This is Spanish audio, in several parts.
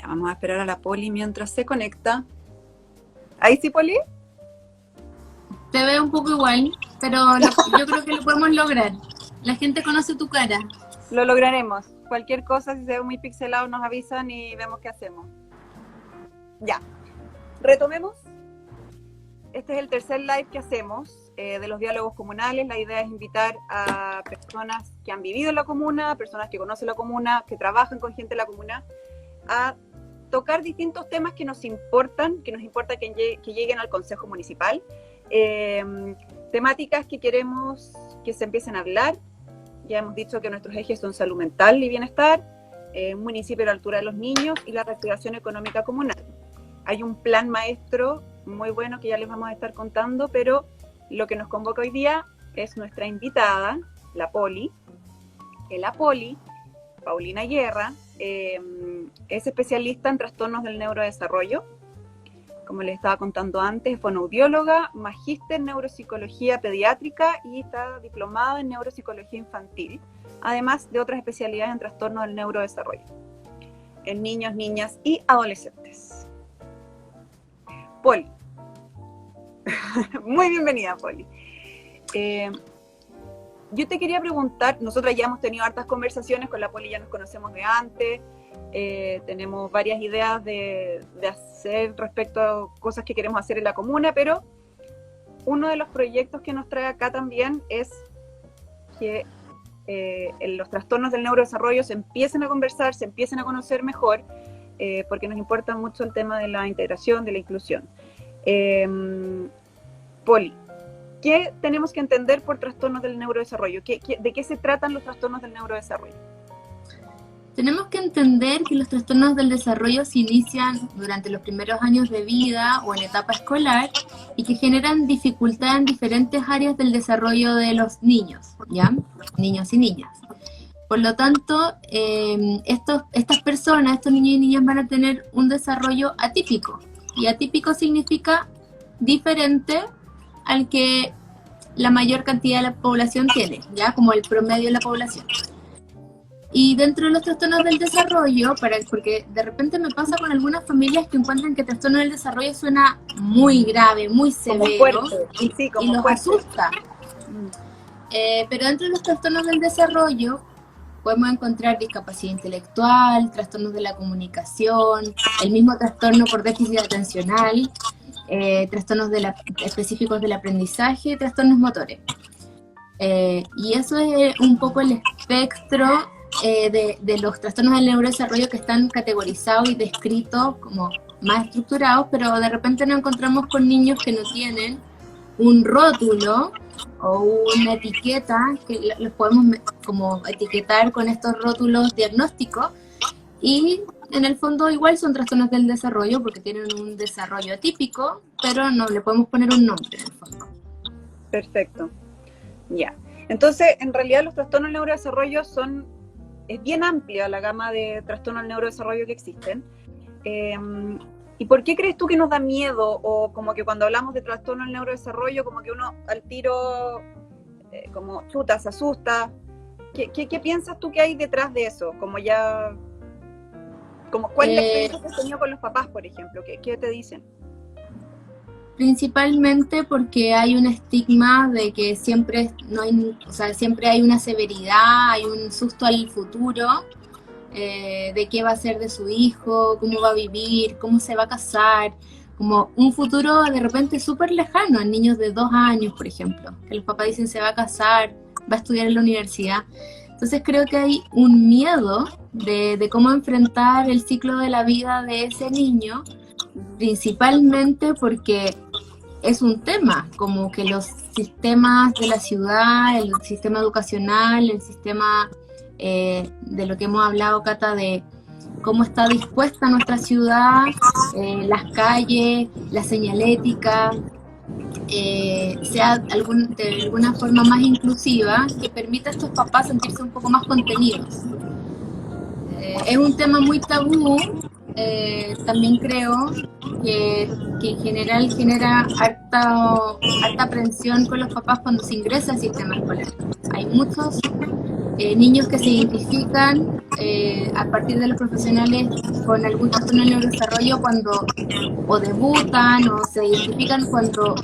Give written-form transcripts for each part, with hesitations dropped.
Ya, vamos a esperar a la Poli mientras se conecta. ¿Ahí sí, Poli? Te veo un poco igual, pero yo creo que lo podemos lograr. La gente conoce tu cara. Lo lograremos. Cualquier cosa, si se ve muy pixelado, nos avisan y vemos qué hacemos. Ya. Retomemos. Este es el tercer live que hacemos de los diálogos comunales. La idea es invitar a personas que han vivido en la comuna, personas que conocen la comuna, que trabajan con gente de la comuna, a tocar distintos temas que nos importa que lleguen al Consejo Municipal. Temáticas que queremos que se empiecen a hablar. Ya hemos dicho que nuestros ejes son salud mental y bienestar, municipio a la altura de los niños y la reactivación económica comunal. Hay un plan maestro muy bueno que ya les vamos a estar contando, pero lo que nos convoca hoy día es nuestra invitada, la Poli. La Poli, Paulina Guerra, es especialista en trastornos del neurodesarrollo. Como les estaba contando antes, es fonoaudióloga, magíster en neuropsicología pediátrica y está diplomada en neuropsicología infantil, además de otras especialidades en trastornos del neurodesarrollo, en niños, niñas y adolescentes. Poli. Muy bienvenida, Poli. Yo te quería preguntar, nosotras ya hemos tenido hartas conversaciones, con la Poli ya nos conocemos de antes, tenemos varias ideas de hacer respecto a cosas que queremos hacer en la comuna, pero uno de los proyectos que nos trae acá también es que los trastornos del neurodesarrollo se empiecen a conversar, se empiecen a conocer mejor, porque nos importa mucho el tema de la integración, de la inclusión. Poli, ¿qué tenemos que entender por trastornos del neurodesarrollo? ¿De qué se tratan los trastornos del neurodesarrollo? Tenemos que entender que los trastornos del desarrollo se inician durante los primeros años de vida o en etapa escolar y que generan dificultad en diferentes áreas del desarrollo de los niños, ¿ya? Niños y niñas. Por lo tanto, estas personas, estos niños y niñas van a tener un desarrollo atípico. Y atípico significa diferente al que la mayor cantidad de la población tiene, ¿ya? Como el promedio de la población. Y dentro de los trastornos del desarrollo, porque de repente me pasa con algunas familias que encuentran que trastorno del desarrollo suena muy grave, muy severo, y los asusta. Pero dentro de los trastornos del desarrollo podemos encontrar discapacidad intelectual, trastornos de la comunicación, el mismo trastorno por déficit atencional, trastornos específicos del aprendizaje, trastornos motores. Y eso es un poco el espectro de los trastornos del neurodesarrollo que están categorizados y descritos como más estructurados, pero de repente nos encontramos con niños que no tienen un rótulo o una etiqueta, que los podemos como etiquetar con estos rótulos diagnósticos, y en el fondo igual son trastornos del desarrollo porque tienen un desarrollo atípico, pero no le podemos poner un nombre en el fondo. Perfecto. Ya. Entonces, en realidad los trastornos del neurodesarrollo es bien amplia la gama de trastornos del neurodesarrollo que existen. ¿Y por qué crees tú que nos da miedo? O como que cuando hablamos de trastornos del neurodesarrollo, como que uno al tiro, como chuta, se asusta. ¿Qué piensas tú que hay detrás de eso? ¿Cuál es la experiencia que has tenido con los papás, por ejemplo? ¿Qué te dicen? Principalmente porque hay un estigma de que siempre hay una severidad, hay un susto al futuro, de qué va a ser de su hijo, cómo va a vivir, cómo se va a casar, como un futuro de repente súper lejano, en niños de 2 años, por ejemplo, que los papás dicen se va a casar, va a estudiar en la universidad. Entonces creo que hay un miedo de cómo enfrentar el ciclo de la vida de ese niño, principalmente porque es un tema, como que los sistemas de la ciudad, el sistema educacional, el sistema de lo que hemos hablado, Cata, de cómo está dispuesta nuestra ciudad, las calles, la señalética, sea de alguna forma más inclusiva, que permita a estos papás sentirse un poco más contenidos. Es un tema muy tabú. También creo que en general genera harta aprensión con los papás cuando se ingresa al sistema escolar. Hay muchos niños que se identifican a partir de los profesionales con algún trastorno del neurodesarrollo cuando o debutan o se identifican cuando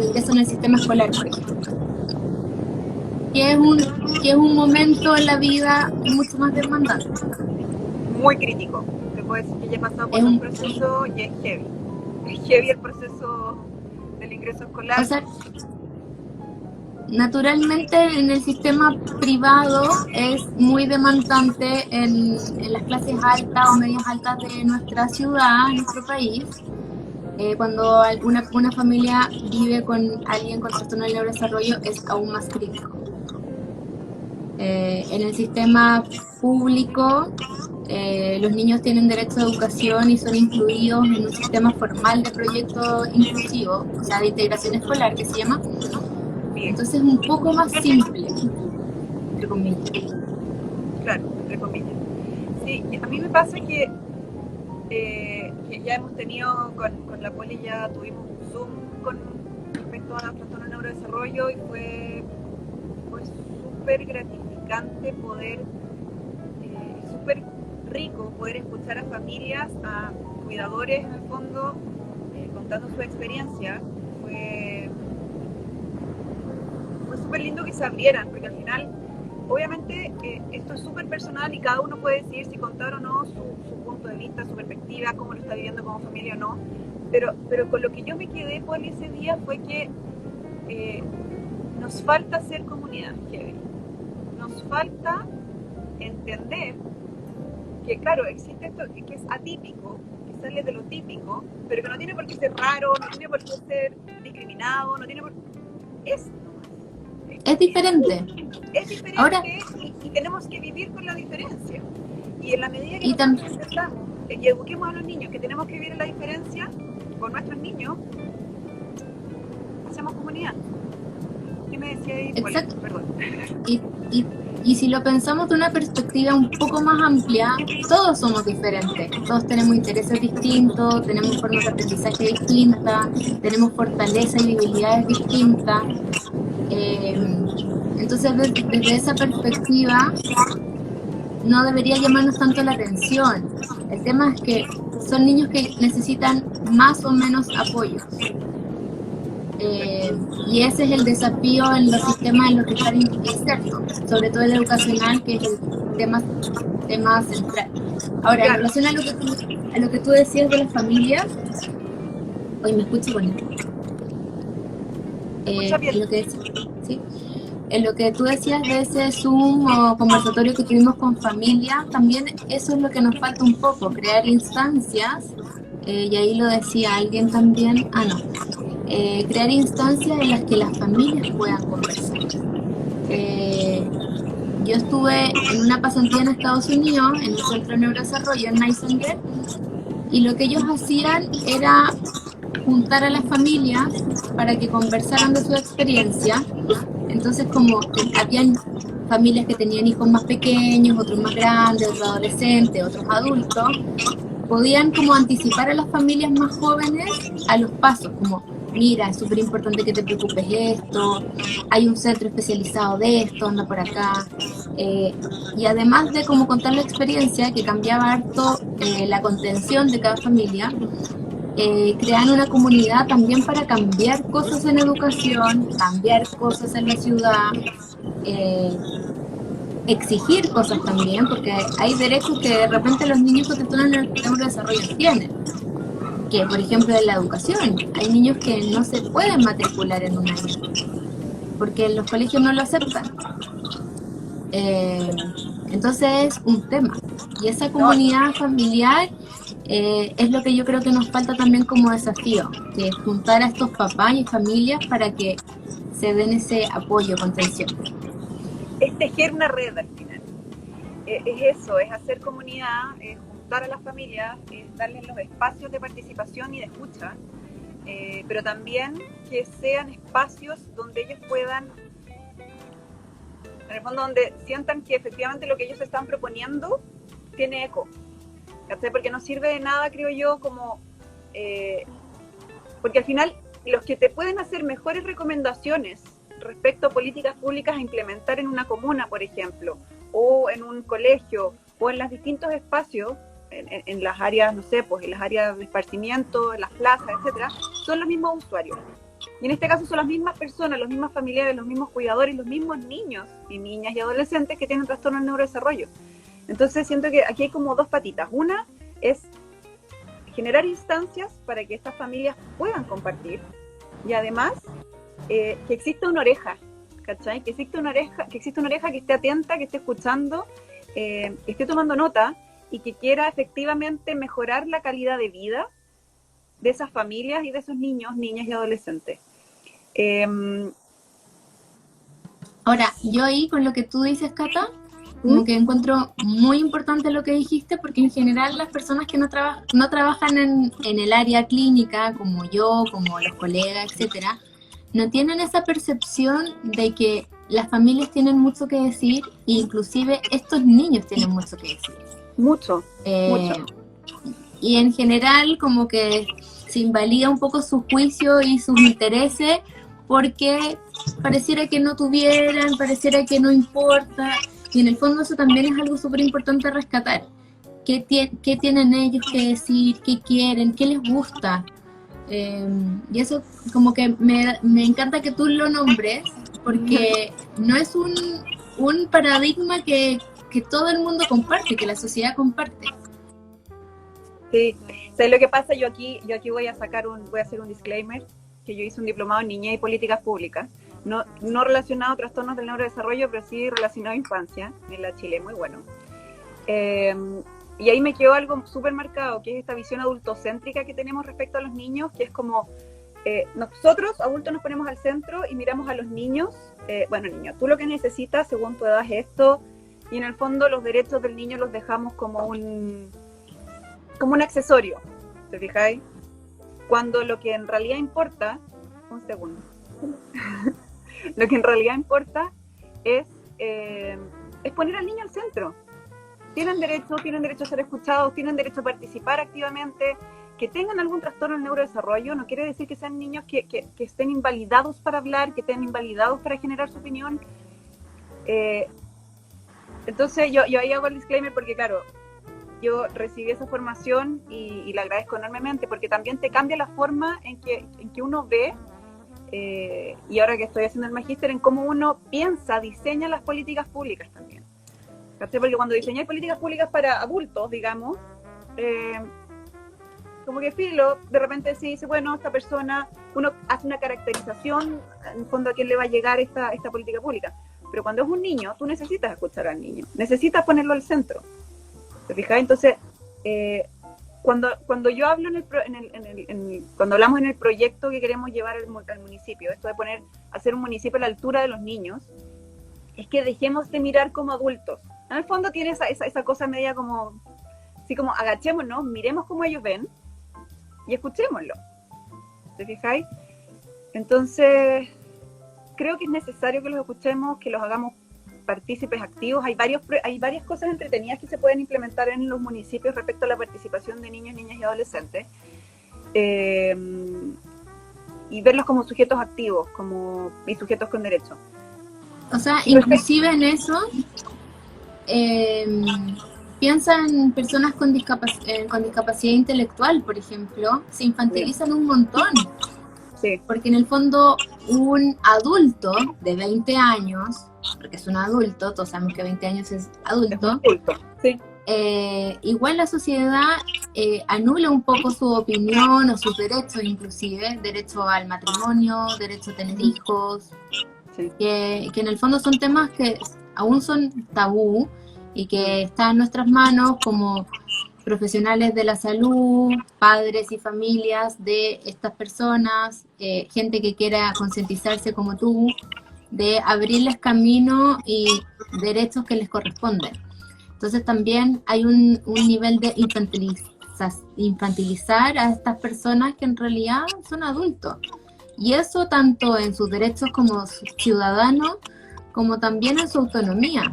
ingresan en el sistema escolar, por ejemplo. Que es un momento en la vida mucho más demandante. Muy crítico. Te puedo decir que ya he pasado por un proceso y es heavy. Es heavy el proceso del ingreso escolar. O sea, naturalmente en el sistema privado es muy demandante en las clases altas o medias altas de nuestra ciudad, nuestro país. Cuando una familia vive con alguien con trastorno del neurodesarrollo es aún más crítico. En el sistema público, los niños tienen derecho a educación y son incluidos en un sistema formal de proyecto inclusivo, o sea, de integración escolar, que se llama. Entonces es un poco más simple, entre comillas. Claro, entre comillas. Sí, a mí me pasa que ya hemos tenido con la Poli, ya tuvimos un Zoom con respecto a trastorno de neurodesarrollo y fue súper gratificante poder, súper rico poder escuchar a familias, a cuidadores en el fondo, contando su experiencia. Fue súper lindo que se abrieran, porque al final, obviamente, esto es súper personal y cada uno puede decidir si contar o no su punto de vista, su perspectiva, cómo lo está viviendo como familia o no. Pero con lo que yo me quedé por ese día fue que nos falta ser comunidad, Kevin. Nos falta entender que, claro, existe esto que es atípico, que sale de lo típico, pero que no tiene por qué ser raro, no tiene por qué ser discriminado, no tiene por qué... Es diferente. Es diferente. Ahora, y tenemos que vivir con la diferencia. Y en la medida que nosotros intentamos y eduquemos a los niños que tenemos que vivir en la diferencia con nuestros niños, hacemos comunidad. ¿Qué me decía ahí? Exacto. Perdón. Y si lo pensamos de una perspectiva un poco más amplia, todos somos diferentes, todos tenemos intereses distintos, tenemos formas de aprendizaje distintas, tenemos fortalezas y debilidades distintas. Entonces, desde esa perspectiva, no debería llamarnos tanto la atención. El tema es que son niños que necesitan más o menos apoyo. Y ese es el desafío en los sistemas en los que están insertos, sobre todo el educacional, que es el tema central. Ahora, en relación a lo que tú decías de las familias, hoy me escucho bonito. En lo que tú decías de ese Zoom o conversatorio que tuvimos con familias, también eso es lo que nos falta un poco, crear instancias, y ahí lo decía alguien también, crear instancias en las que las familias puedan conversar. Yo estuve en una pasantía en Estados Unidos, en el Centro de Neurodesarrollo en Nightingale, y lo que ellos hacían era juntar a las familias para que conversaran de su experiencia. Entonces, como habían familias que tenían hijos más pequeños, otros más grandes, otros adolescentes, otros adultos, podían como anticipar a las familias más jóvenes a los pasos, como mira, es súper importante que te preocupes esto, hay un centro especializado de esto, anda por acá. Y además de como contar la experiencia, que cambiaba harto la contención de cada familia, crean una comunidad también para cambiar cosas en educación, cambiar cosas en la ciudad, exigir cosas también, porque hay derechos que de repente los niños con trastorno de neurodesarrollo tienen, que por ejemplo en la educación, hay niños que no se pueden matricular en un año, porque los colegios no lo aceptan. Entonces es un tema, y esa comunidad familiar es lo que yo creo que nos falta también como desafío, que juntar a estos papás y familias para que se den ese apoyo, contención. Es tejer una red al final. Es eso, es hacer comunidad, es juntar a las familias, es darles los espacios de participación y de escucha, pero también que sean espacios donde ellos puedan, en el fondo, donde sientan que efectivamente lo que ellos están proponiendo tiene eco. Porque no sirve de nada, creo yo, como porque al final los que te pueden hacer mejores recomendaciones respecto a políticas públicas a implementar en una comuna, por ejemplo, o en un colegio, o en los distintos espacios, en las áreas, no sé, pues en las áreas de esparcimiento, en las plazas, etcétera, son los mismos usuarios. Y en este caso son las mismas personas, los mismos familiares, los mismos cuidadores, los mismos niños y niñas y adolescentes que tienen trastorno del neurodesarrollo. Entonces siento que aquí hay como dos patitas. Una es generar instancias para que estas familias puedan compartir y además que exista una oreja, ¿cachai? Que exista una oreja que esté atenta, que esté escuchando, que esté tomando nota y que quiera efectivamente mejorar la calidad de vida de esas familias y de esos niños, niñas y adolescentes. Ahora, yo ahí con lo que tú dices, Cata, como que encuentro muy importante lo que dijiste, porque en general las personas que no trabajan en el área clínica, como yo, como los colegas, etcétera, no tienen esa percepción de que las familias tienen mucho que decir, e inclusive estos niños tienen mucho que decir. Mucho. Y en general como que se invalida un poco su juicio y sus intereses, porque pareciera que no tuvieran, pareciera que no importa. Y en el fondo eso también es algo súper importante a rescatar. ¿Qué tienen ellos que decir? ¿Qué quieren? ¿Qué les gusta? Y eso como que me encanta que tú lo nombres, porque no es un paradigma que todo el mundo comparte, que la sociedad comparte. Sí, ¿sabes lo que pasa? Yo aquí voy a hacer un disclaimer, que yo hice un diplomado en niñez y políticas públicas, no relacionado a trastornos del neurodesarrollo, pero sí relacionado a infancia, en la Chile, muy bueno. Y ahí me quedó algo súper marcado, que es esta visión adultocéntrica que tenemos respecto a los niños, que es como, nosotros, adultos, nos ponemos al centro y miramos a los niños, bueno, niño, tú lo que necesitas según tu edad es esto, y en el fondo los derechos del niño los dejamos como un accesorio, ¿te fijáis? Cuando lo que en realidad importa, un segundo, lo que en realidad importa es poner al niño al centro. Tienen derecho a ser escuchados, tienen derecho a participar activamente, que tengan algún trastorno del neurodesarrollo, no quiere decir que sean niños que estén invalidados para hablar, que estén invalidados para generar su opinión. Entonces yo ahí hago el disclaimer porque, claro, yo recibí esa formación y la agradezco enormemente porque también te cambia la forma en que uno ve, y ahora que estoy haciendo el magíster, en cómo uno piensa, diseña las políticas públicas también. ¿Cachai? Porque cuando diseñáis políticas públicas para adultos, digamos, como que filo, de repente se dice, bueno, esta persona, uno hace una caracterización, en el fondo a quién le va a llegar esta política pública. Pero cuando es un niño, tú necesitas escuchar al niño, necesitas ponerlo al centro. ¿Te fijas? Entonces, cuando yo hablo cuando hablamos en el proyecto que queremos llevar al municipio, esto de hacer un municipio a la altura de los niños, es que dejemos de mirar como adultos. En el fondo tiene esa cosa media como, así como agachémonos, miremos como ellos ven y escuchémoslo. ¿Te fijáis? Entonces, creo que es necesario que los escuchemos, que los hagamos partícipes activos. Hay varias cosas entretenidas que se pueden implementar en los municipios respecto a la participación de niños, niñas y adolescentes, y verlos como sujetos activos y sujetos con derechos. O sea, inclusive en eso, piensa en personas con discapacidad intelectual, por ejemplo, se infantilizan un montón. Sí. Porque en el fondo un adulto de 20 años, porque es un adulto, todos sabemos que 20 años es adulto, sí. Igual la sociedad anula un poco su opinión o sus derechos, inclusive derecho al matrimonio, derecho a tener hijos, sí. que en el fondo son temas que aún son tabú y que están en nuestras manos como profesionales de la salud, padres y familias de estas personas, gente que quiera concientizarse como tú, de abrirles camino y derechos que les corresponden. Entonces también hay un nivel de infantilizar a estas personas que en realidad son adultos. Y eso tanto en sus derechos como ciudadanos, como también en su autonomía.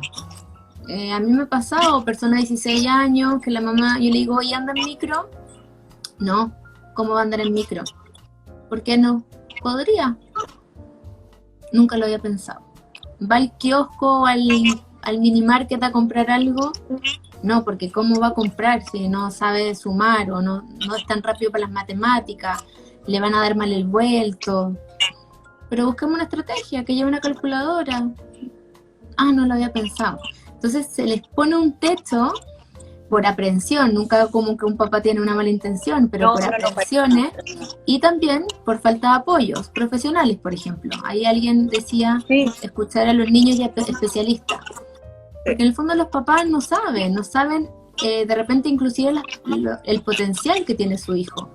A mí me ha pasado, persona de 16 años, que la mamá, yo le digo, ¿y anda en micro? No, ¿cómo va a andar en micro? ¿Por qué no? Podría. Nunca lo había pensado. ¿Va al kiosco o al mini market a comprar algo? No, porque ¿cómo va a comprar si no sabe sumar o no es tan rápido para las matemáticas? Le van a dar mal el vuelto. Pero busquemos una estrategia, que lleve una calculadora. Ah, no lo había pensado. Entonces se les pone un techo por aprensión, nunca como que un papá tiene una mala intención, pero por aprensiones y también por falta de apoyos profesionales, por ejemplo. Ahí alguien decía escuchar a los niños y a especialistas. Porque en el fondo los papás no saben de repente inclusive el potencial que tiene su hijo.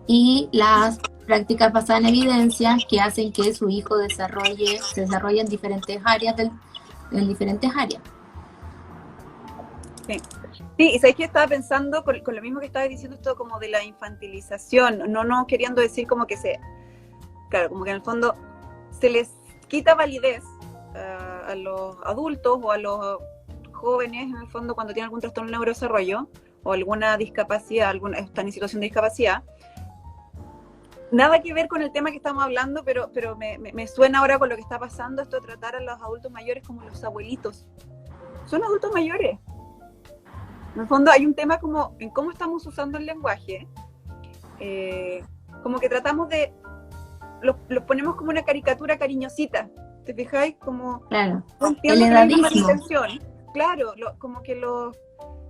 Y las prácticas basadas en evidencias que hacen que su hijo se desarrolle en diferentes áreas. Sí. Sí, y sabes que estaba pensando con lo mismo que estaba diciendo, esto como de la infantilización, no queriendo decir como que claro, como que en el fondo se les quita validez a los adultos o a los jóvenes, en el fondo, cuando tienen algún trastorno de neurodesarrollo o alguna discapacidad, están en situación de discapacidad. Nada que ver con el tema que estamos hablando, pero me suena ahora con lo que está pasando, esto de tratar a los adultos mayores como los abuelitos. Son adultos mayores. En el fondo hay un tema como en cómo estamos usando el lenguaje, como que tratamos de, los ponemos como una caricatura cariñosita, ¿te fijáis? Como, claro, no entiendo que no hay una mala intención. Claro, como que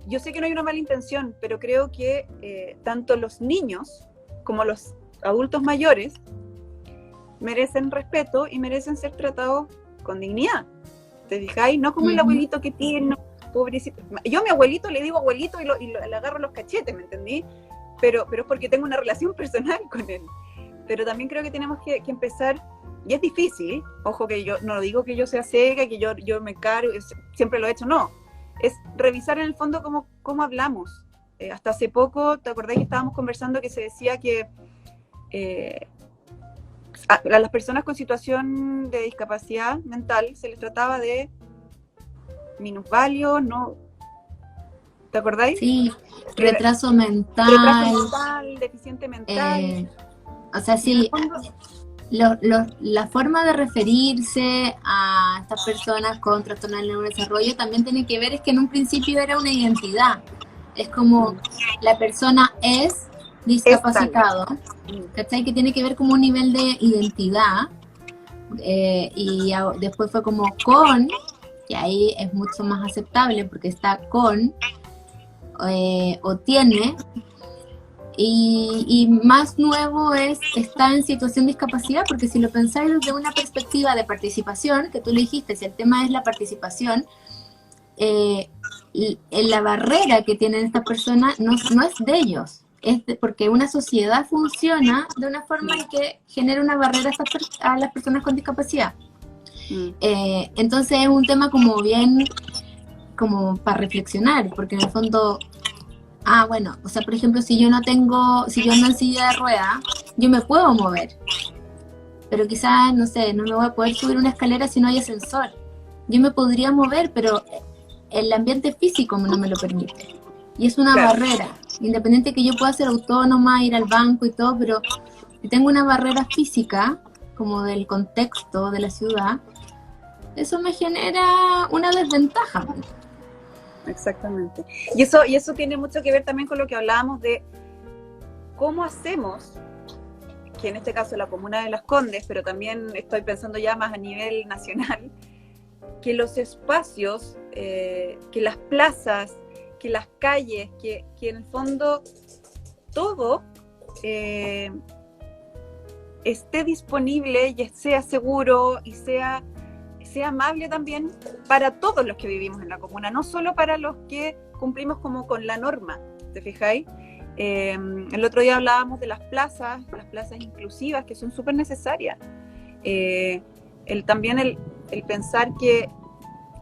yo sé que no hay una mala intención, pero creo que tanto los niños como los adultos mayores merecen respeto y merecen ser tratados con dignidad, ¿te fijáis? No como el abuelito que tiene... Pobrecito. Yo a mi abuelito le digo abuelito y le agarro los cachetes, ¿me entendí? Pero es porque tengo una relación personal con él. Pero también creo que tenemos que empezar, y es difícil, ojo que yo no digo que yo sea ciega, que yo me cargo, siempre lo he hecho, no. Es revisar en el fondo cómo hablamos. Hasta hace poco, ¿te acordás que estábamos conversando que se decía que a las personas con situación de discapacidad mental se les trataba de minusválidos, ¿no? ¿Te acordáis? Sí, retraso mental, deficiente mental. O sea, sí, la forma de referirse a estas personas con trastorno del neurodesarrollo también tiene que ver, es que en un principio era una identidad. Es como la persona es discapacitado, ¿cachai? Que tiene que ver como un nivel de identidad. Y después fue como con... que ahí es mucho más aceptable porque está con o tiene, y más nuevo está en situación de discapacidad, porque si lo pensáis desde una perspectiva de participación, que tú le dijiste, si el tema es la participación, la barrera que tienen estas personas no es de ellos, porque una sociedad funciona de una forma en que genera una barrera a las personas con discapacidad. Entonces es un tema como bien como para reflexionar, porque en el fondo bueno, o sea, por ejemplo, si yo ando en silla de ruedas, yo me puedo mover, pero quizás, no sé, no me voy a poder subir una escalera si no hay ascensor. Yo me podría mover, pero el ambiente físico no me lo permite, y es una barrera, independiente que yo pueda ser autónoma, ir al banco y todo, pero si tengo una barrera física, como del contexto de la ciudad, eso me genera una desventaja. Exactamente. Y eso tiene mucho que ver también con lo que hablábamos de cómo hacemos, que en este caso la comuna de Las Condes, pero también estoy pensando ya más a nivel nacional, que los espacios, que las plazas, que las calles, que en el fondo todo esté disponible y sea seguro y sea amable también para todos los que vivimos en la comuna, no solo para los que cumplimos como con la norma, ¿te fijáis? El otro día hablábamos de las plazas inclusivas, que son súper necesarias. También el pensar que,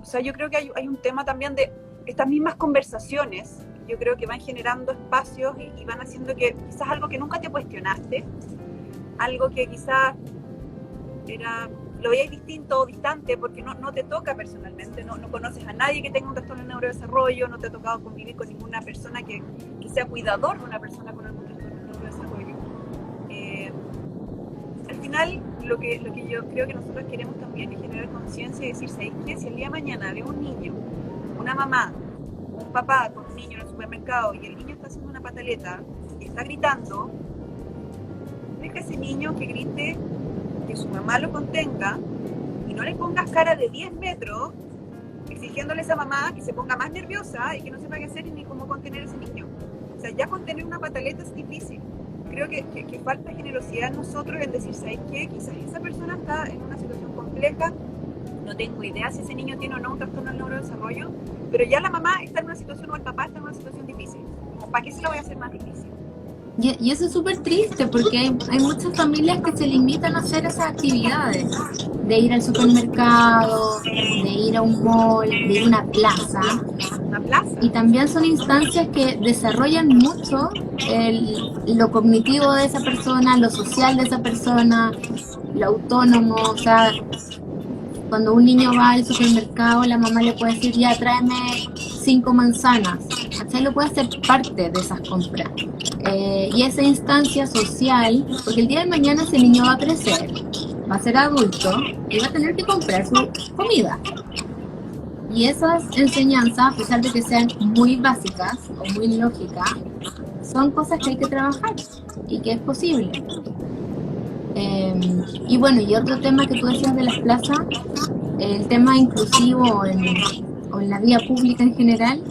o sea, yo creo que hay un tema también de estas mismas conversaciones, yo creo que van generando espacios y van haciendo que quizás algo que nunca te cuestionaste, algo que quizás lo veías distinto o distante porque no te toca personalmente, no conoces a nadie que tenga un trastorno de neurodesarrollo, no te ha tocado convivir con ninguna persona que sea cuidador de una persona con algún trastorno de neurodesarrollo. Al final lo que yo creo que nosotros queremos también es generar conciencia y decir, ¿sabéis qué? Si el día de mañana veo un niño, una mamá, un papá con un niño en el supermercado y el niño está haciendo una pataleta y está gritando, deja a ese niño que grite, que su mamá lo contenga y no le pongas cara de 10 metros exigiéndole a esa mamá que se ponga más nerviosa y que no sepa qué hacer ni cómo contener a ese niño. O sea, ya contener una pataleta es difícil. Creo que falta generosidad en nosotros en decir, ¿sabes qué? Quizás esa persona está en una situación compleja, no tengo idea si ese niño tiene o no un trastorno del neurodesarrollo, pero ya la mamá está en una situación o el papá está en una situación difícil. Como, ¿para qué se lo voy a hacer más difícil? Y eso es súper triste porque hay muchas familias que se limitan a hacer esas actividades, de ir al supermercado, de ir a un mall, de ir a una plaza. Una plaza. Y también son instancias que desarrollan mucho lo cognitivo de esa persona, lo social de esa persona, lo autónomo. O sea, cuando un niño va al supermercado, la mamá le puede decir, ya tráeme 5 manzanas. ¿Cachai? Lo puede hacer parte de esas compras. Y esa instancia social, porque el día de mañana ese niño va a crecer, va a ser adulto y va a tener que comprar su comida. Y esas enseñanzas, a pesar de que sean muy básicas o muy lógicas, son cosas que hay que trabajar y que es posible. Y bueno, y otro tema que tú decías de las plazas, el tema inclusivo o en la vía pública en general,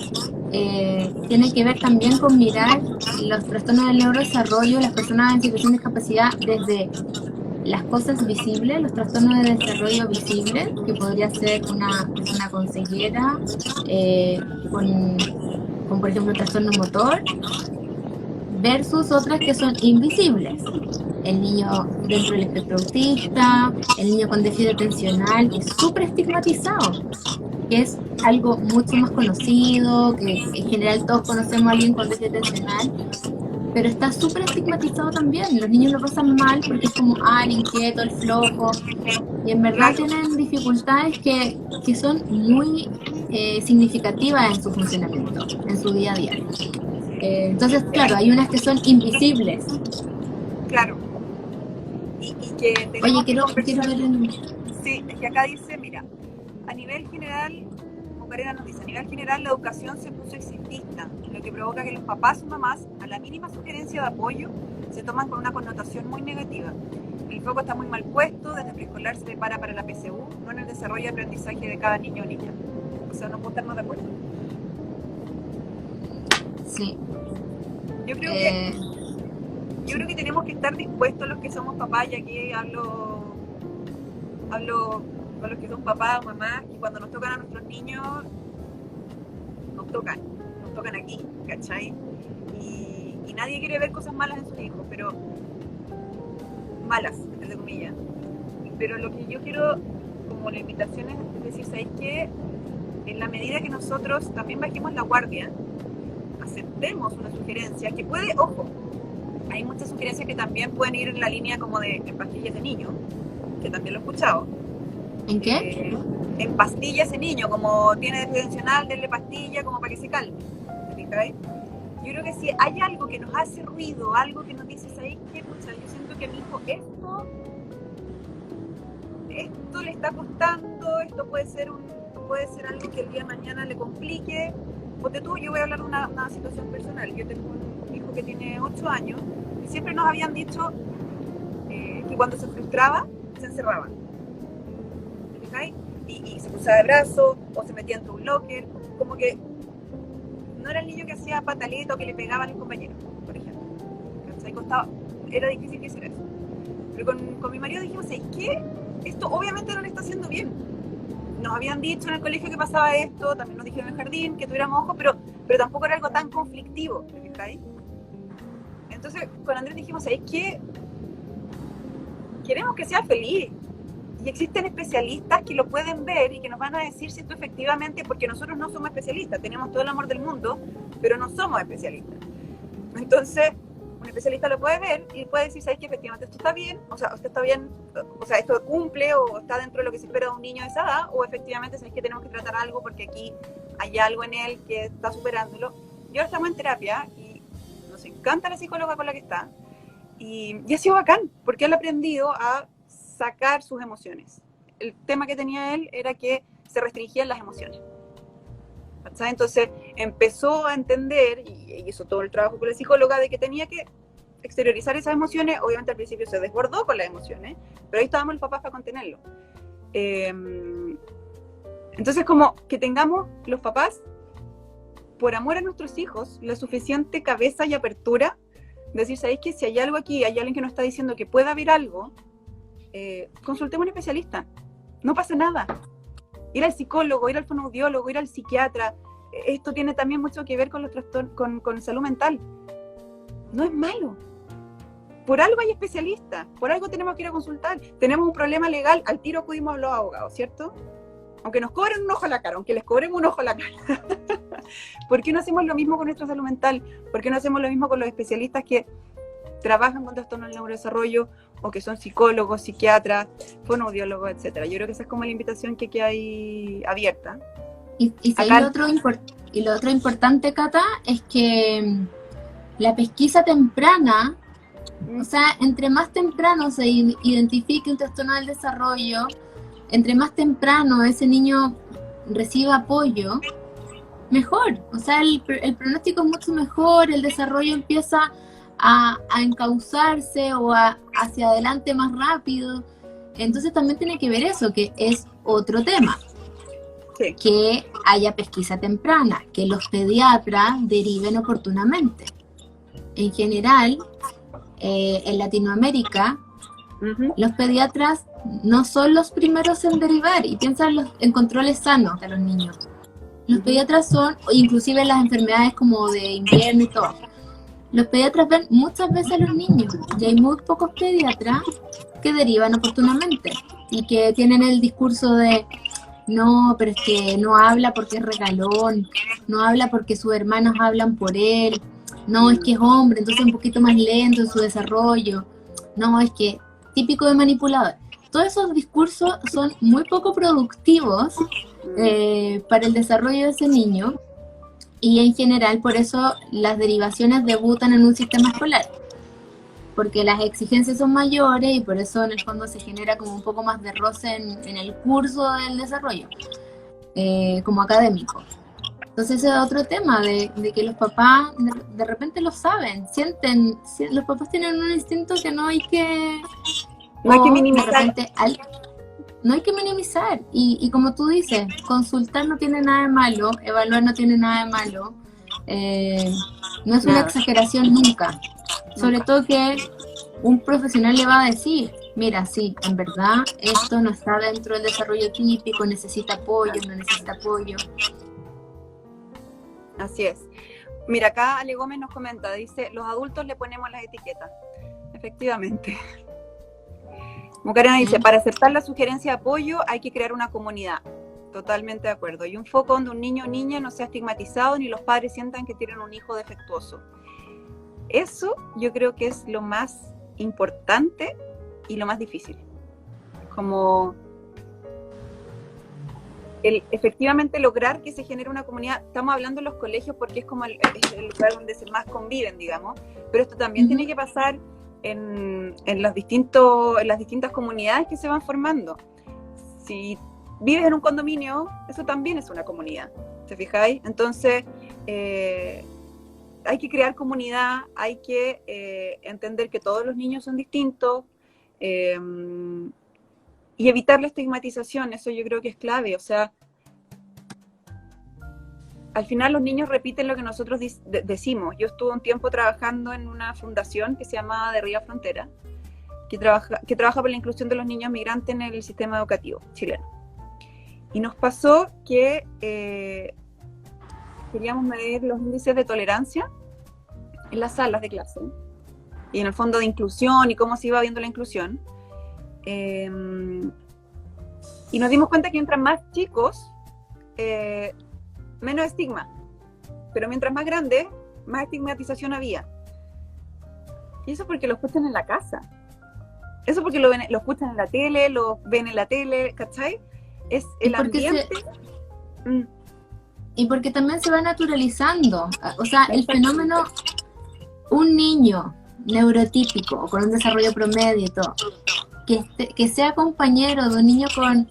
tiene que ver también con mirar los trastornos del neurodesarrollo, las personas en situación de discapacidad desde las cosas visibles, los trastornos de desarrollo visibles, que podría ser una persona con ceguera, con por ejemplo trastorno motor, versus otras que son invisibles. El niño dentro del espectro autista, el niño con déficit atencional, que es súper estigmatizado, que es algo mucho más conocido, que en general todos conocemos a alguien con déficit atencional, pero está súper estigmatizado también. Los niños lo pasan mal porque es como, el inquieto, el flojo, y en verdad tienen dificultades que son muy significativas en su funcionamiento, en su día a día. Entonces, claro, hay unas que son invisibles. Claro. Y que Oye, quiero ver Sí, es que acá dice, mira, a nivel general, como Karina nos dice, a nivel general la educación se puso exitista, lo que provoca que los papás o mamás, a la mínima sugerencia de apoyo, se toman con una connotación muy negativa. El foco está muy mal puesto, desde preescolar se prepara para la PSU, no en el desarrollo y aprendizaje de cada niño o niña. O sea, no puedo estar más de acuerdo. Sí. Yo creo que tenemos que estar dispuestos los que somos papás, y aquí hablo con los que son papás o mamás, y cuando nos tocan a nuestros niños, nos tocan aquí, ¿cachai? Y nadie quiere ver cosas malas en sus hijos, pero malas, entre comillas. Pero lo que yo quiero, como la invitación es decir, ¿sabéis qué? En la medida que nosotros también bajemos la guardia, aceptemos una sugerencia que puede, ojo, hay muchas sugerencias que también pueden ir en la línea como de pastillas de niño, que también lo he escuchado. ¿En qué? En pastillas de niño, como tiene déficit atencional, denle pastilla como para que se calme. ¿Okay? Yo creo que si hay algo que nos hace ruido, algo que nos dice, ¿sabes qué? Pucha, yo siento que a mi hijo esto le está costando, esto puede ser algo que el día de mañana le complique. Ponte tú, yo voy a hablar de una situación personal. Yo tengo un hijo que tiene 8 años y siempre nos habían dicho que cuando se frustraba, se encerraba. ¿Okay? Y se cruzaba de brazos o se metía entre un locker, como que no era el niño que hacía pataleta o que le pegaba a los compañeros, por ejemplo. Era difícil que hiciera eso. Pero con mi marido dijimos, ¿sabes qué? Esto obviamente no le está haciendo bien. Nos habían dicho en el colegio que pasaba esto, también nos dijeron en el jardín que tuviéramos ojos, pero tampoco era algo tan conflictivo. ¿Okay? Entonces con Andrés dijimos, ¿sabes qué? Queremos que sea feliz. Y existen especialistas que lo pueden ver y que nos van a decir si esto efectivamente, porque nosotros no somos especialistas, tenemos todo el amor del mundo, pero no somos especialistas. Entonces, un especialista lo puede ver y puede decir, ¿sabes qué? Efectivamente esto está bien, o sea, esto cumple o está dentro de lo que se espera de un niño de esa edad, o efectivamente, ¿sabes qué? Tenemos que tratar algo porque aquí hay algo en él que está superándolo. Y ahora estamos en terapia y nos encanta la psicóloga con la que está. Y ha sido bacán, porque él ha aprendido a sacar sus emociones. El tema que tenía él era que se restringían las emociones. ¿Sabes? Entonces empezó a entender, y hizo todo el trabajo con la psicóloga, de que tenía que exteriorizar esas emociones. Obviamente al principio se desbordó con las emociones, pero ahí estábamos los papás para contenerlo. Entonces, como que tengamos los papás, por amor a nuestros hijos, la suficiente cabeza y apertura, decir, ¿sabéis que si hay algo aquí, hay alguien que nos está diciendo que puede haber algo, consultemos a un especialista, no pasa nada. Ir al psicólogo, ir al fonoaudiólogo, ir al psiquiatra, esto tiene también mucho que ver con los trastornos, con salud mental. No es malo. Por algo hay especialistas, por algo tenemos que ir a consultar. Tenemos un problema legal, al tiro acudimos a los abogados, ¿cierto? Aunque nos cobren un ojo a la cara, aunque les cobremos un ojo a la cara. ¿Por qué no hacemos lo mismo con nuestra salud mental? ¿Por qué no hacemos lo mismo con los especialistas que trabajan con trastornos del neurodesarrollo o que son psicólogos, psiquiatras, fonoaudiólogos, etcétera? Yo creo que esa es como la invitación que queda ahí abierta. Y lo otro importante, Cata, es que la pesquisa temprana, o sea, entre más temprano se identifique un trastorno del desarrollo, entre más temprano ese niño reciba apoyo, mejor. O sea, el pronóstico es mucho mejor, el desarrollo empieza a encauzarse o hacia adelante más rápido. Entonces también tiene que ver eso, que es otro tema. Sí. Que haya pesquisa temprana, que los pediatras deriven oportunamente. En general, en Latinoamérica, los pediatras no son los primeros en derivar y piensan en controles sanos de los niños. Los pediatras son, inclusive las enfermedades como de invierno y todo, los pediatras ven muchas veces a los niños y hay muy pocos pediatras que derivan oportunamente y que tienen el discurso de no, pero es que no habla porque es regalón, no habla porque sus hermanos hablan por él, no, es que es hombre, entonces un poquito más lento en su desarrollo, no, es que típico de manipulador. Todos esos discursos son muy poco productivos para el desarrollo de ese niño y en general por eso las derivaciones debutan en un sistema escolar, porque las exigencias son mayores y por eso en el fondo se genera como un poco más de roce en el curso del desarrollo, como académico. Entonces ese es otro tema, de que los papás de repente lo saben, sienten, los papás tienen un instinto que no hay que... No hay que minimizar. De repente, no hay que minimizar. Y como tú dices, consultar no tiene nada de malo, evaluar no tiene nada de malo. No es una exageración nunca. Sobre todo que un profesional le va a decir, mira, sí, en verdad esto no está dentro del desarrollo típico, necesita apoyo, no necesita apoyo. Así es. Mira, acá Ale Gómez nos comenta, dice, los adultos le ponemos las etiquetas. Efectivamente. Mucarena dice, para aceptar la sugerencia de apoyo hay que crear una comunidad. Totalmente de acuerdo. Y un foco donde un niño o niña no sea estigmatizado ni los padres sientan que tienen un hijo defectuoso. Eso yo creo que es lo más importante y lo más difícil. Como efectivamente lograr que se genere una comunidad. Estamos hablando de los colegios porque es como el lugar donde más conviven, digamos, pero esto también tiene que pasar en las distintas comunidades que se van formando. Si vives en un condominio, eso también es una comunidad, ¿te fijáis? Entonces, hay que crear comunidad, hay que entender que todos los niños son distintos y evitar la estigmatización, eso yo creo que es clave. O sea, al final los niños repiten lo que nosotros decimos. Yo estuve un tiempo trabajando en una fundación que se llama De Río a Frontera, que trabaja por la inclusión de los niños migrantes en el sistema educativo chileno. Y nos pasó que queríamos medir los índices de tolerancia en las salas de clase y en el fondo de inclusión y cómo se iba viendo la inclusión. Y nos dimos cuenta que mientras más chicos, menos estigma, pero mientras más grandes, más estigmatización había. Y eso porque lo escuchan en la casa, eso porque lo escuchan en la tele, lo ven en la tele, ¿cachai? Es el ambiente. Y porque también se va naturalizando, o sea, el fenómeno, un niño neurotípico o con un desarrollo promedio y todo, que sea compañero de un niño con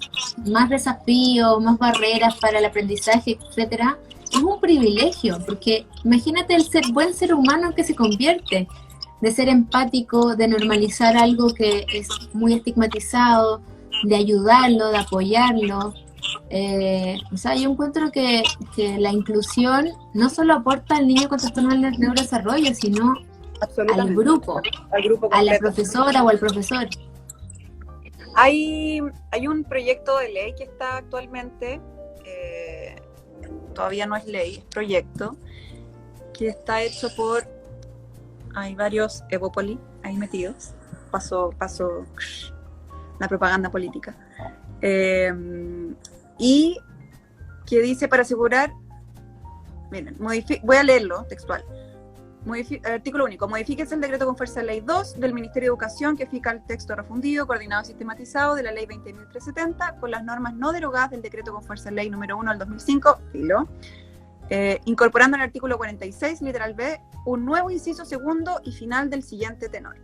más desafíos, más barreras para el aprendizaje, etcétera, es un privilegio, porque imagínate el buen ser humano que se convierte, de ser empático, de normalizar algo que es muy estigmatizado, de ayudarlo, de apoyarlo. O sea, yo encuentro que la inclusión no solo aporta al niño con trastorno del neurodesarrollo, sino al grupo, a la profesora o al profesor. Hay un proyecto de ley que está actualmente, todavía no es ley, es proyecto, que está hecho por, hay varios Evópoli ahí metidos, pasó la propaganda política, y que dice para asegurar, miren, voy a leerlo textual. Artículo único. Modifíquese el decreto con fuerza de ley 2 del Ministerio de Educación que fija el texto refundido, coordinado y sistematizado de la ley 20.370 con las normas no derogadas del decreto con fuerza de ley número 1 del 2005, incorporando en el artículo 46, literal B, un nuevo inciso segundo y final del siguiente tenor.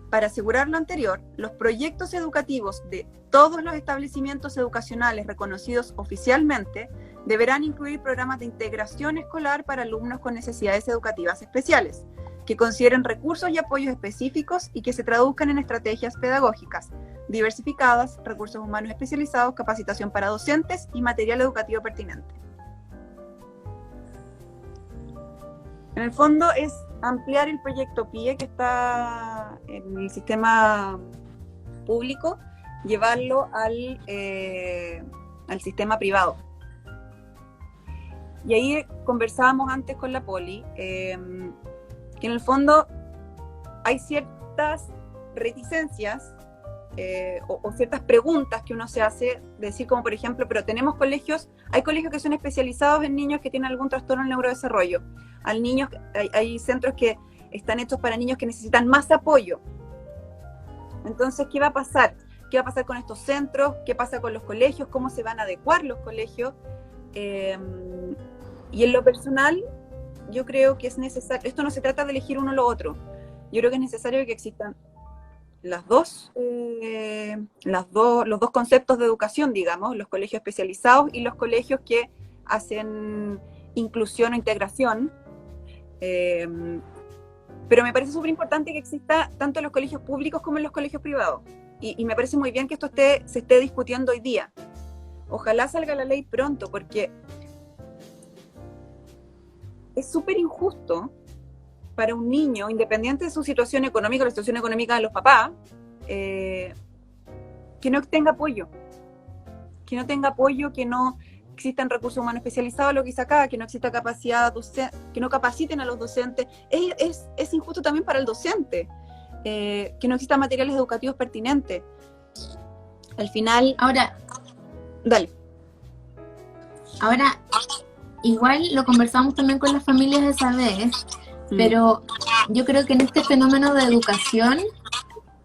Para asegurar lo anterior, los proyectos educativos de todos los establecimientos educacionales reconocidos oficialmente deberán incluir programas de integración escolar para alumnos con necesidades educativas especiales, que consideren recursos y apoyos específicos y que se traduzcan en estrategias pedagógicas diversificadas, recursos humanos especializados, capacitación para docentes y material educativo pertinente. En el fondo es ampliar el proyecto PIE que está en el sistema público, llevarlo al sistema privado. Y ahí conversábamos antes con la Poli, que en el fondo hay ciertas reticencias o ciertas preguntas que uno se hace, decir como por ejemplo, pero tenemos colegios, hay colegios que son especializados en niños que tienen algún trastorno del neurodesarrollo, hay centros que están hechos para niños que necesitan más apoyo. Entonces, ¿qué va a pasar? ¿Qué va a pasar con estos centros? ¿Qué pasa con los colegios? ¿Cómo se van a adecuar los colegios? Y en lo personal, yo creo que es necesario, esto no se trata de elegir uno o lo otro, yo creo que es necesario que existan los dos conceptos de educación, digamos, los colegios especializados y los colegios que hacen inclusión o integración, pero me parece súper importante que exista tanto en los colegios públicos como en los colegios privados, y me parece muy bien que esto se esté discutiendo hoy día. Ojalá salga la ley pronto, porque es súper injusto para un niño, independiente de su situación económica, la situación económica de los papás, que no tenga apoyo, que no existan recursos humanos especializados, lo que dice acá, que no exista capacidad docente, que no capaciten a los docentes. Es injusto también para el docente, que no existan materiales educativos pertinentes. Al final... Ahora, dale. Ahora, igual lo conversamos también con las familias esa vez, pero yo creo que en este fenómeno de educación,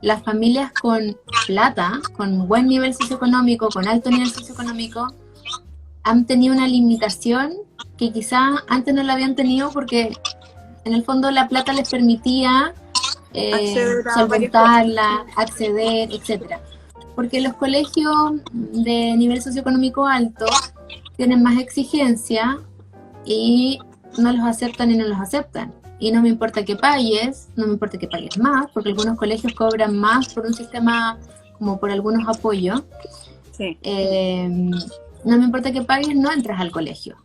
las familias con plata, con buen nivel socioeconómico, con alto nivel socioeconómico, han tenido una limitación que quizás antes no la habían tenido porque en el fondo la plata les permitía solventarla, acceder, etcétera. Porque los colegios de nivel socioeconómico alto tienen más exigencia y no los aceptan y no los aceptan. Y no me importa que pagues, no me importa que pagues más, porque algunos colegios cobran más por un sistema, como por algunos apoyos. Sí. No me importa que pagues, no entras al colegio.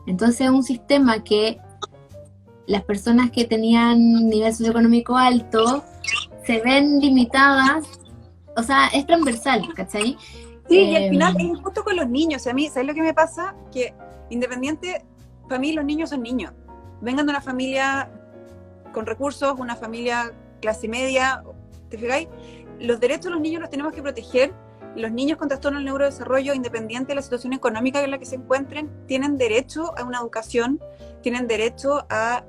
Entonces es un sistema que las personas que tenían nivel socioeconómico alto se ven limitadas, o sea, es transversal, ¿cachai? Sí, y al final es injusto con los niños. A mí, ¿sabes lo que me pasa? Que independiente, para mí los niños son niños. Vengan de una familia con recursos, una familia clase media, ¿te fijáis? Los derechos de los niños los tenemos que proteger. Los niños con trastorno del neurodesarrollo, independiente de la situación económica en la que se encuentren, tienen derecho a una educación, tienen derecho a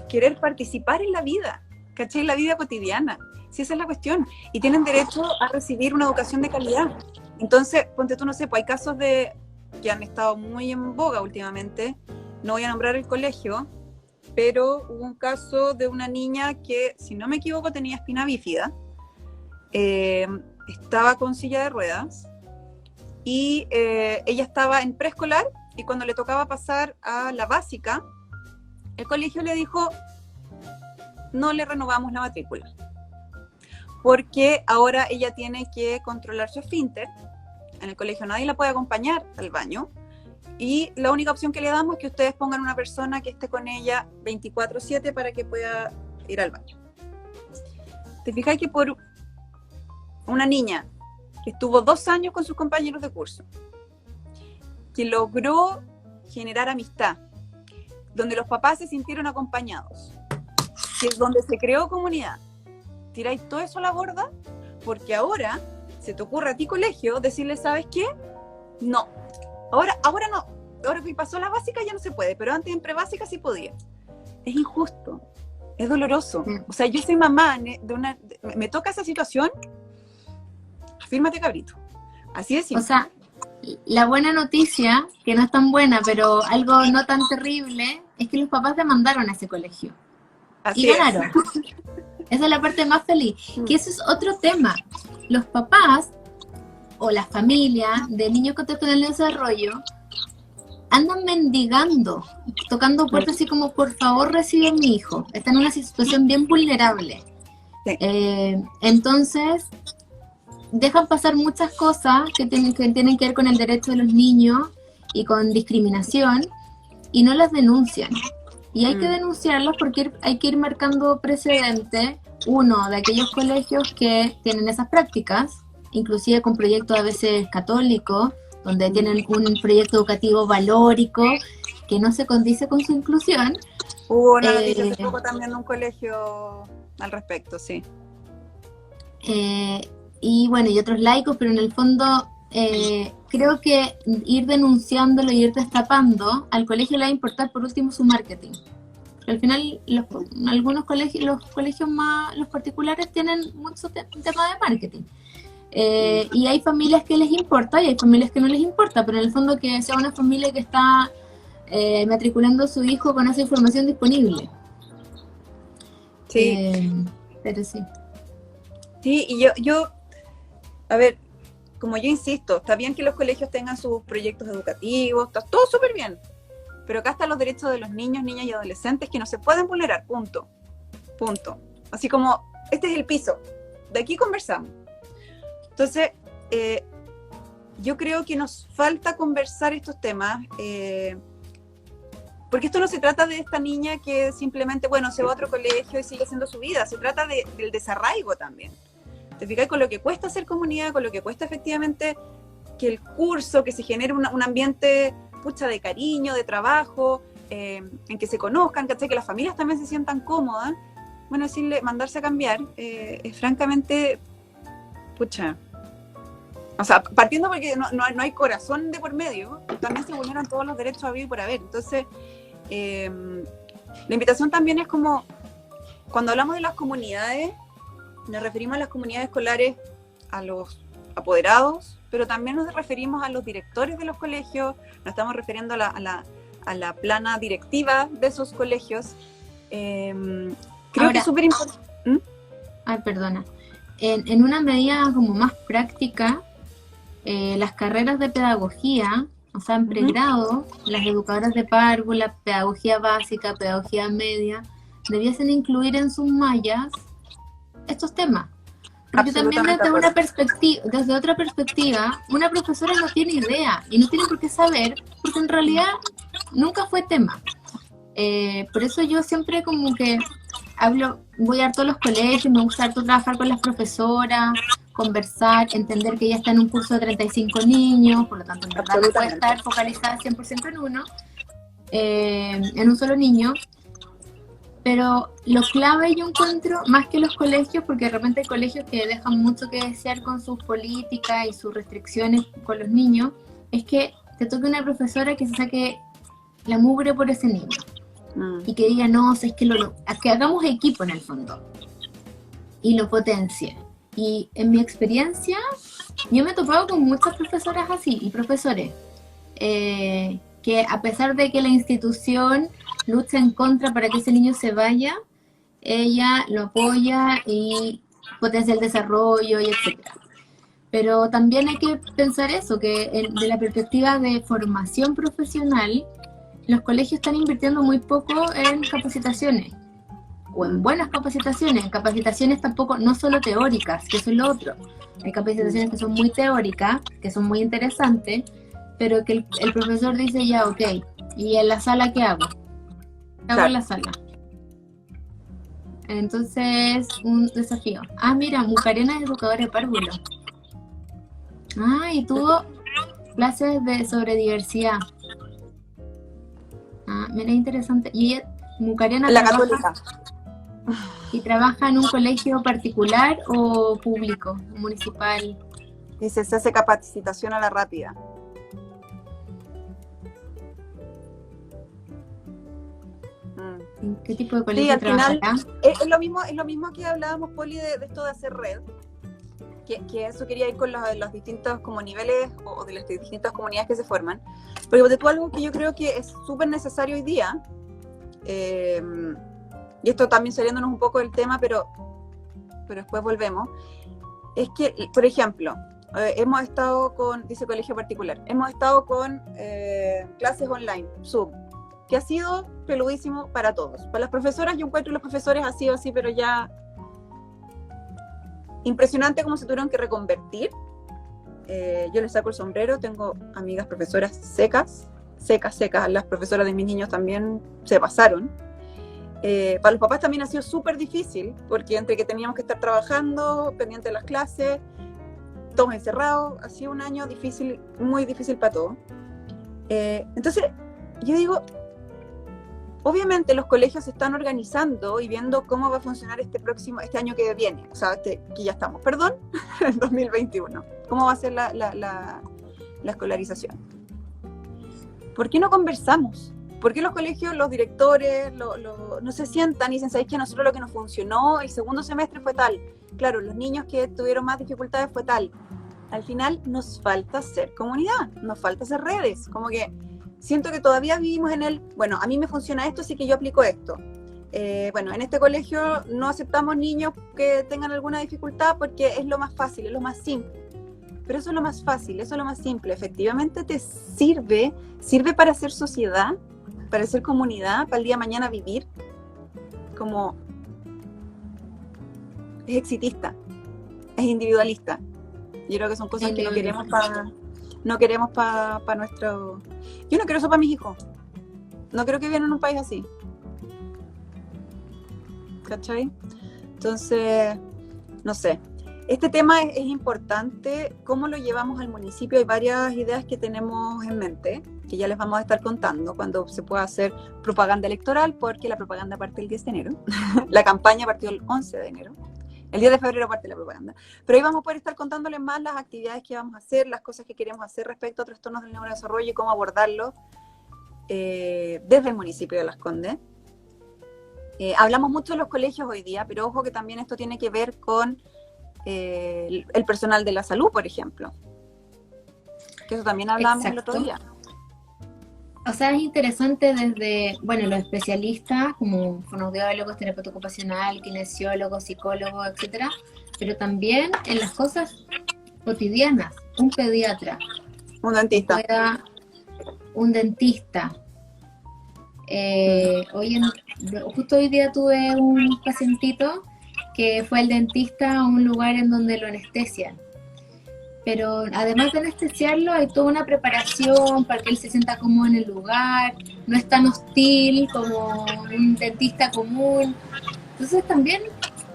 querer participar en la vida, ¿cachai? En la vida cotidiana. Si esa es la cuestión. Y tienen derecho a recibir una educación de calidad. Entonces, ponte tú, no sé, pues hay casos que han estado muy en boga últimamente. No voy a nombrar el colegio, pero hubo un caso de una niña que, si no me equivoco, tenía espina bífida. estaba con silla de ruedas y ella estaba en preescolar, y cuando le tocaba pasar a la básica, el colegio le dijo: no le renovamos la matrícula, porque ahora ella tiene que controlar su esfínter. En el colegio nadie la puede acompañar al baño, y la única opción que le damos es que ustedes pongan una persona que esté con ella 24/7 para que pueda ir al baño. ¿Te fijas que por una niña que estuvo 2 años con sus compañeros de curso, que logró generar amistad, donde los papás se sintieron acompañados, que es donde se creó comunidad, tiráis todo eso a la borda porque ahora se te ocurre a ti, colegio, decirle: ¿sabes qué? No, ahora no, ahora que pasó la básica ya no se puede, pero antes en prebásica sí podía. Es injusto, es doloroso. O sea, yo soy mamá me toca esa situación, afírmate, cabrito, así es. O sea, la buena noticia, que no es tan buena, pero algo no tan terrible, es que los papás demandaron a ese colegio. Así y ganaron. Esa es la parte más feliz. Que eso es otro tema. Los papás o las familias de niños con trastorno del desarrollo andan mendigando, tocando puertas así como: por favor recibe a mi hijo. Está en una situación bien vulnerable. Sí. Entonces dejan pasar muchas cosas que tienen que ver con el derecho de los niños y con discriminación, y no las denuncian. Y hay que denunciarlas porque hay que ir marcando precedente, uno, de aquellos colegios que tienen esas prácticas, inclusive con proyectos a veces católicos, donde tienen un proyecto educativo valórico que no se condice con su inclusión. Hubo una noticia hace poco también de un colegio al respecto, sí. Y bueno, y otros laicos, pero en el fondo creo que ir denunciándolo y ir destapando, al colegio le va a importar por último su marketing. Porque al final algunos colegios, los particulares tienen mucho tema de marketing. Y hay familias que les importa y hay familias que no les importa, pero en el fondo que sea una familia que está matriculando a su hijo con esa información disponible. Sí. Pero sí. Sí, y yo, a ver, como yo insisto, está bien que los colegios tengan sus proyectos educativos, está todo súper bien, pero acá están los derechos de los niños, niñas y adolescentes que no se pueden vulnerar, punto. Así como, este es el piso, de aquí conversamos. Entonces, yo creo que nos falta conversar estos temas, porque esto no se trata de esta niña que simplemente, bueno, se va a otro colegio y sigue haciendo su vida, se trata del desarraigo también. ¿Te fijas? Con lo que cuesta hacer comunidad, con lo que cuesta efectivamente que el curso, que se genere un ambiente, pucha, de cariño, de trabajo, en que se conozcan, ¿cachai? Que las familias también se sientan cómodas. Bueno, decirle, mandarse a cambiar, es francamente, pucha. O sea, partiendo porque no hay corazón de por medio, también se vulneran todos los derechos a vivir y por haber. Entonces, la invitación también es como, cuando hablamos de las comunidades, nos referimos a las comunidades escolares, a los apoderados, pero también nos referimos a los directores de los colegios, nos estamos refiriendo a la plana directiva de esos colegios. Creo que es súper importante. Ay, perdona. En una medida como más práctica, las carreras de pedagogía, o sea, en pregrado, las educadoras de párvula, pedagogía básica, pedagogía media, debiesen incluir en sus mallas estos temas. Porque también desde otra perspectiva, una profesora no tiene idea y no tiene por qué saber, porque en realidad nunca fue tema. Por eso yo siempre como que voy a todos los colegios, me gusta harto trabajar con las profesoras, conversar, entender que ella está en un curso de 35 niños, por lo tanto en verdad no puede estar focalizada 100% en uno, en un solo niño. Pero lo clave yo encuentro, más que los colegios, porque de repente hay colegios que dejan mucho que desear con sus políticas y sus restricciones con los niños, es que te toque una profesora que se saque la mugre por ese niño. Y que diga, no, es que hagamos equipo en el fondo. Y lo potencie. Y en mi experiencia, yo me he topado con muchas profesoras así, y profesores, que a pesar de que la institución lucha en contra para que ese niño se vaya, ella lo apoya y potencia el desarrollo y etcétera. Pero también hay que pensar eso, que de la perspectiva de formación profesional, los colegios están invirtiendo muy poco en capacitaciones, o en buenas capacitaciones, en capacitaciones tampoco, no solo teóricas, que eso es lo otro. Hay capacitaciones que son muy teóricas, que son muy interesantes, pero que el profesor dice ya, ok, ¿y en la sala qué hago? ¿Qué hago en la sala? Entonces, un desafío. Ah, mira, Mucarena es educadora de párvulo. Ah, y tuvo clases sobre diversidad. Ah, mira, interesante. Y ella, Mucarena, La católica. ¿Y trabaja en un colegio particular o público, municipal? Dice, se hace capacitación a la rápida. ¿En qué tipo de colegio sí, al final trabaja? es lo mismo que hablábamos, Poli, de esto de hacer red. Que eso quería ir con los distintos como niveles o de las distintas comunidades que se forman. Porque de tú algo que yo creo que es súper necesario hoy día, y esto también saliéndonos un poco del tema, pero después volvemos, es que, por ejemplo, hemos estado con, dice colegio particular, hemos estado con clases online, Zoom, que ha sido peludísimo para todos. Para las profesoras, yo encuentro que los profesores ha sido así, pero ya impresionante cómo se tuvieron que reconvertir. Yo les saco el sombrero, tengo amigas profesoras secas, las profesoras de mis niños también se pasaron. Para los papás también ha sido súper difícil, porque entre que teníamos que estar trabajando, pendiente de las clases, todos encerrados, ha sido un año difícil, muy difícil para todos. Entonces, yo digo, obviamente los colegios se están organizando y viendo cómo va a funcionar este año que viene, o sea, que ya estamos, perdón, en 2021. ¿Cómo va a ser la escolarización? ¿Por qué no conversamos? ¿Por qué los colegios, los directores, no se sientan y dicen, ¿sabéis que a nosotros lo que nos funcionó el segundo semestre fue tal? Claro, los niños que tuvieron más dificultades fue tal. Al final nos falta ser comunidad, nos falta hacer redes, como que siento que todavía vivimos en bueno, a mí me funciona esto, así que yo aplico esto. Bueno, en este colegio no aceptamos niños que tengan alguna dificultad porque es lo más fácil, es lo más simple. Pero eso es lo más fácil, eso es lo más simple. Efectivamente te sirve para hacer sociedad, para hacer comunidad, para el día de mañana vivir. Como es exitista, es individualista. Yo creo que son cosas que no queremos para nuestro... Yo no quiero eso para mis hijos. No creo que vivan en un país así. ¿Cachai? Entonces, no sé. Este tema es importante. ¿Cómo lo llevamos al municipio? Hay varias ideas que tenemos en mente, que ya les vamos a estar contando cuando se pueda hacer propaganda electoral, porque la propaganda parte el 10 de enero. La campaña partió el 11 de enero. El 10 de febrero parte la propaganda. Pero ahí vamos a poder estar contándoles más las actividades que vamos a hacer, las cosas que queremos hacer respecto a trastornos del neurodesarrollo y cómo abordarlos desde el municipio de Las Condes. Hablamos mucho de los colegios hoy día, pero ojo que también esto tiene que ver con el personal de la salud, por ejemplo. Que eso también hablábamos el otro día. O sea, es interesante desde, bueno, los especialistas como fonoaudiólogos, terapeuta ocupacional, kinesiólogos, psicólogos, etcétera, pero también en las cosas cotidianas, un pediatra, un dentista. Justo hoy día tuve un pacientito que fue al dentista a un lugar en donde lo anestesian. Pero además de anestesiarlo, hay toda una preparación para que él se sienta cómodo en el lugar, no es tan hostil como un dentista común. Entonces también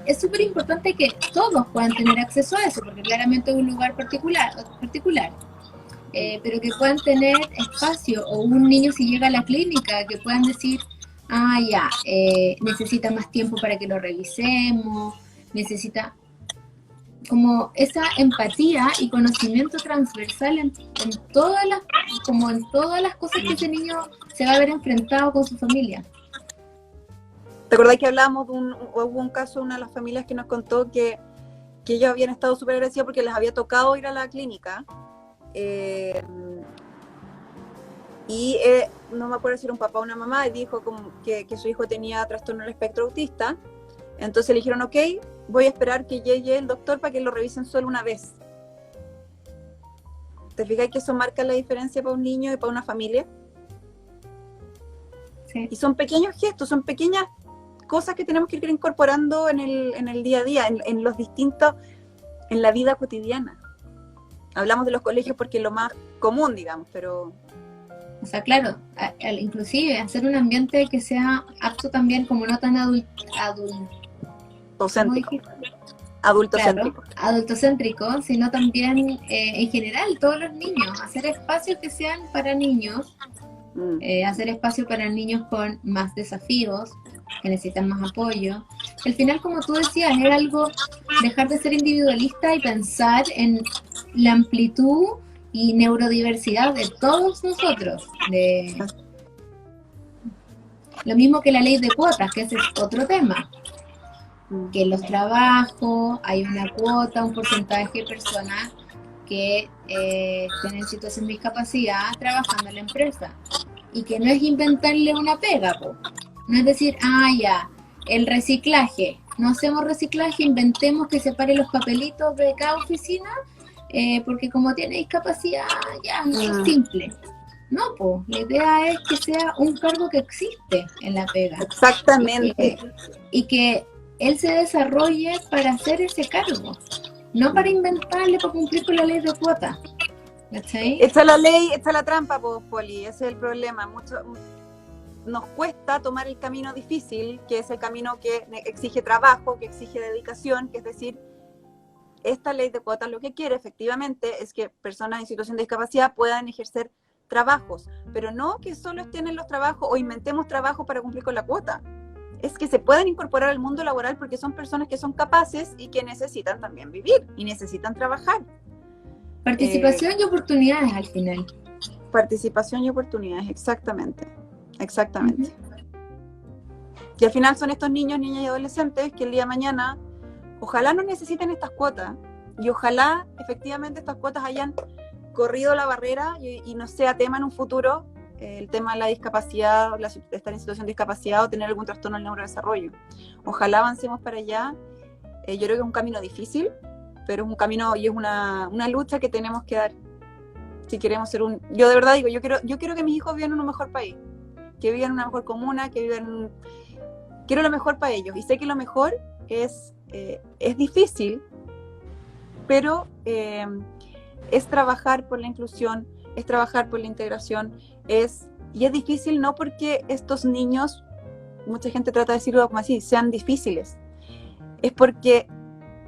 es súper importante que todos puedan tener acceso a eso, porque claramente es un lugar particular, pero que puedan tener espacio, o un niño si llega a la clínica, que puedan decir, necesita más tiempo para que lo revisemos, necesita... como esa empatía y conocimiento transversal en todas las cosas que ese niño se va a ver enfrentado con su familia. ¿Te acordás que hablábamos hubo un caso, una de las familias que nos contó que ellos habían estado súper agradecidos porque les había tocado ir a la clínica no me acuerdo si era un papá o una mamá, y dijo como que su hijo tenía trastorno del espectro autista. Entonces le dijeron, ok, voy a esperar que llegue el doctor para que lo revisen solo una vez. ¿Te fijas que eso marca la diferencia para un niño y para una familia? Sí. Y son pequeños gestos, son pequeñas cosas que tenemos que ir incorporando en el día a día, en los distintos, en la vida cotidiana. Hablamos de los colegios porque es lo más común, digamos, pero... O sea, claro, inclusive hacer un ambiente que sea apto también como no tan adultocéntrico, sino también en general todos los niños, hacer espacios que sean para niños, hacer espacio para niños con más desafíos, que necesitan más apoyo. Al final, como tú decías, es algo, dejar de ser individualista y pensar en la amplitud y neurodiversidad de todos nosotros. Lo mismo que la ley de cuotas, que ese es otro tema. Que en los trabajos hay una cuota, un porcentaje de personas que estén en situación de discapacidad trabajando en la empresa. Y que no es inventarle una pega, po. No es decir, ya, el reciclaje, no hacemos reciclaje, inventemos que separe los papelitos de cada oficina, porque como tiene discapacidad, ya, es simple. No, pues, la idea es que sea un cargo que existe en la pega. Exactamente. Y que él se desarrolle para hacer ese cargo, no para inventarle, para cumplir con la ley de cuota. ¿Cachai? Esta es la ley, esta es la trampa, Poli, ese es el problema. Nos cuesta tomar el camino difícil, que es el camino que exige trabajo, que exige dedicación, que es decir, esta ley de cuotas lo que quiere efectivamente es que personas en situación de discapacidad puedan ejercer trabajos, pero no que solo estén en los trabajos o inventemos trabajo para cumplir con la cuota. Es que se puedan incorporar al mundo laboral porque son personas que son capaces y que necesitan también vivir y necesitan trabajar. Participación y oportunidades al final. Participación y oportunidades, exactamente. Y al final son estos niños, niñas y adolescentes que el día de mañana ojalá no necesiten estas cuotas y ojalá efectivamente estas cuotas hayan corrido la barrera y no sea tema en un futuro el tema de la discapacidad, estar en situación de discapacidad o tener algún trastorno del neurodesarrollo. Ojalá avancemos para allá. Yo creo que es un camino difícil, pero es un camino y es una lucha que tenemos que dar si queremos ser yo de verdad digo, yo quiero que mis hijos vivan en un mejor país, que vivan en una mejor comuna, quiero lo mejor para ellos, y sé que lo mejor es difícil, pero es trabajar por la inclusión, es trabajar por la integración, y es difícil no porque estos niños, mucha gente trata de decirlo como así, sean difíciles, es porque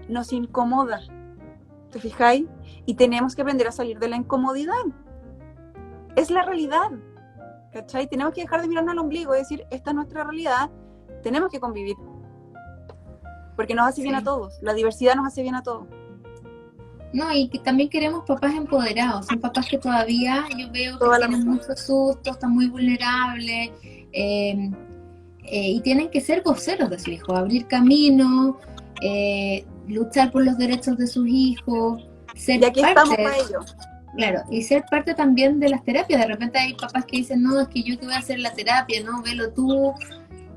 nos incomoda, ¿te fijáis? Y tenemos que aprender a salir de la incomodidad. Es la realidad, ¿cachai? Tenemos que dejar de mirarnos al ombligo y decir, esta es nuestra realidad, tenemos que convivir. Porque nos hace bien a todos, la diversidad nos hace bien a todos. No, y que también queremos papás empoderados, son papás que todavía yo veo que tienen muchos sustos, están muy vulnerables, y tienen que ser voceros de su hijo, abrir camino, luchar por los derechos de sus hijos, ser y aquí parte, estamos para ello. Claro, y ser parte también de las terapias. De repente hay papás que dicen, no, es que yo te voy a hacer la terapia, no, velo tú.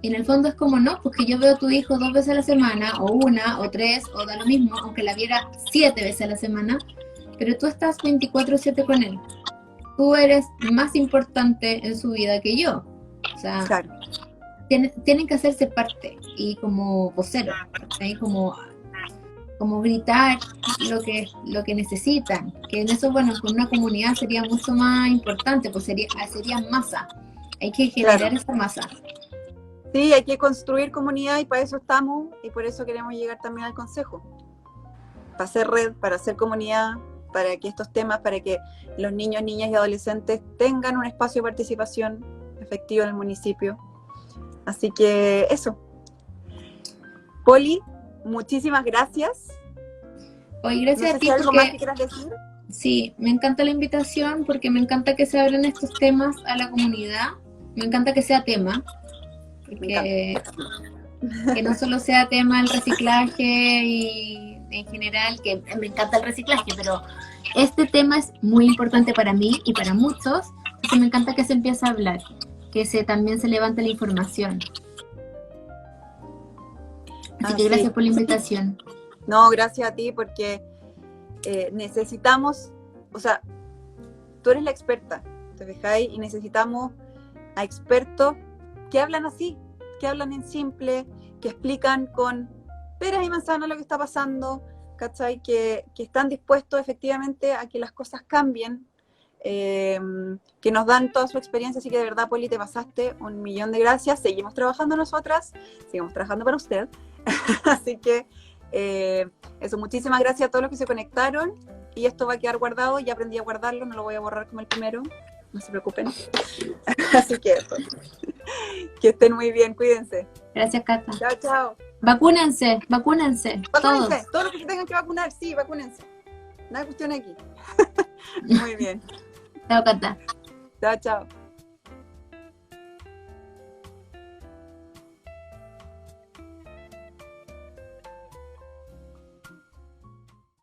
Y en el fondo es como, no, porque yo veo a tu hijo 2 veces a la semana, o 1, o 3, o da lo mismo, aunque la viera 7 veces a la semana, pero tú estás 24/7 con él. Tú eres más importante en su vida que yo. O sea, claro. Tienen que hacerse parte, y como vocero, ¿sí? como gritar lo que necesitan, que en eso, bueno, con una comunidad sería mucho más importante, pues sería masa, hay que generar esa masa. Sí, hay que construir comunidad y para eso estamos y por eso queremos llegar también al consejo, para hacer red, para hacer comunidad, para que estos temas, para que los niños, niñas y adolescentes tengan un espacio de participación efectivo en el municipio. Así que eso. Poli, muchísimas gracias. Oye, gracias a ti. ¿Algo más que quieras decir? Sí, me encanta la invitación porque me encanta que se abran estos temas a la comunidad. Me encanta que sea tema. Que no solo sea tema el reciclaje y en general, que me encanta el reciclaje, pero este tema es muy importante para mí y para muchos, entonces me encanta que se empiece a hablar, que también se levante la información. Así que sí. gracias por la invitación. No, gracias a ti porque necesitamos, o sea, tú eres la experta, ¿te fijáis? Y necesitamos a expertos que hablan así, que hablan en simple, que explican con peras y manzanas lo que está pasando, ¿cachai? Que están dispuestos efectivamente a que las cosas cambien, que nos dan toda su experiencia, así que de verdad, Poli, te pasaste 1.000.000 de gracias, seguimos trabajando nosotras, seguimos trabajando para usted, así que eso, muchísimas gracias a todos los que se conectaron, y esto va a quedar guardado, ya aprendí a guardarlo, no lo voy a borrar como el primero, no se preocupen, así que eso, que estén muy bien, cuídense. Gracias, Cata. Chao, chao. Vacúnense, vacúnense. Vacúnense, todos los que se tengan que vacunar, sí, vacúnense. Nada de cuestión aquí. Muy bien. Chao, Cata. Chao, chao.